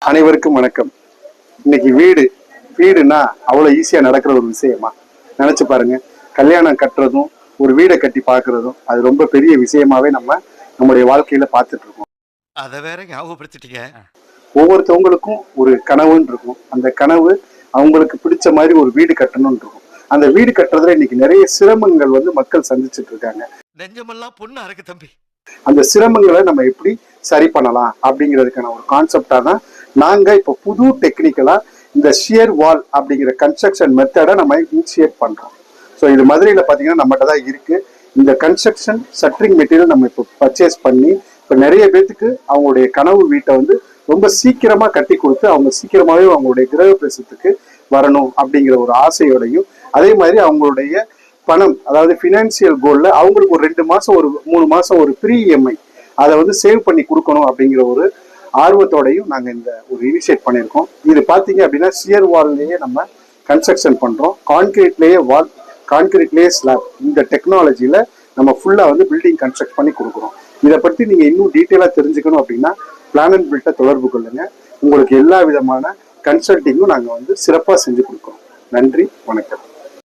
அனைவருக்கும் வணக்கம். இன்னைக்கு வீடுனா அவ்வளவு ஈஸியா நடக்கிற ஒரு விஷயமா நினைச்சு பாருங்க. கல்யாணம் கட்டுறதும் ஒரு வீடை கட்டி பார்க்கறதும் அது ரொம்ப பெரிய விஷயமாவே நம்முடைய வாழ்க்கையில பார்த்துட்டு இருக்கோம். அத வேற ஞாபகப்படுத்திட்டீங்க. ஒவ்வொருத்தவங்களுக்கும் ஒரு கனவுன்னு இருக்கும். அந்த கனவு அவங்களுக்கு பிடிச்ச மாதிரி ஒரு வீடு கட்டணும்னு இருக்கும். அந்த வீடு கட்டுறதுல இன்னைக்கு நிறைய சிரமங்கள் மக்கள் சந்திச்சுட்டு இருக்காங்க. நெஞ்சமெல்லாம் பொண்ணு அறக்கு தம்பி. அந்த சிரமங்களை நம்ம எப்படி சரி பண்ணலாம் அப்படிங்கிறதுக்கான ஒரு கான்செப்டா தான் நாங்க இப்போ புது டெக்னிக்கலா இந்த ஷியர் வால் அப்படிங்கிற கன்ஸ்ட்ரக்ஷன் மெத்தடை நம்ம இனிஷியேட் பண்றோம். ஸோ இது மதுரையில் பார்த்தீங்கன்னா நம்மகிட்ட தான் இருக்கு. இந்த கன்ஸ்ட்ரக்ஷன் ஷட்டரிங் மெட்டீரியல் நம்ம இப்போ பர்ச்சேஸ் பண்ணி இப்போ நிறைய பேத்துக்கு அவங்களுடைய கனவு வீட்டை ரொம்ப சீக்கிரமா கட்டி கொடுத்து அவங்க சீக்கிரமாவே அவங்களுடைய கிரக பிரசத்துக்கு வரணும் அப்படிங்கிற ஒரு ஆசையோடையும், அதே மாதிரி அவங்களுடைய பணம், அதாவது பினான்சியல் கோல்ல அவங்களுக்கு ஒரு 2 மாசம் ஒரு 3 மாசம் ஒரு ப்ரீ இஎம்ஐ அதை சேவ் பண்ணி கொடுக்கணும் அப்படிங்கிற ஒரு ஆர்வத்தோடையும் நாங்க இந்த ஒரு இனிஷியேட் பண்ணியிருக்கோம். இது பாத்தீங்க அப்படின்னா ஷியர் வால்லேயே நம்ம கன்ஸ்ட்ரக்ஷன் பண்றோம். கான்கிரீட்லேயே வால், கான்கிரீட்லேயே ஸ்லாப், இந்த டெக்னாலஜியில நம்ம ஃபுல்லா பில்டிங் கன்ஸ்ட்ரக்ட் பண்ணி கொடுக்குறோம். இதை பற்றி நீங்க இன்னும் டீட்டெயிலா தெரிஞ்சுக்கணும் அப்படின்னா பிளான் அண்ட் பில்ட்டை தொடர்பு கொள்ளுங்க. உங்களுக்கு எல்லா விதமான கன்சல்டிங்கும் நாங்க சிறப்பா செஞ்சு கொடுக்குறோம். நன்றி, வணக்கம்.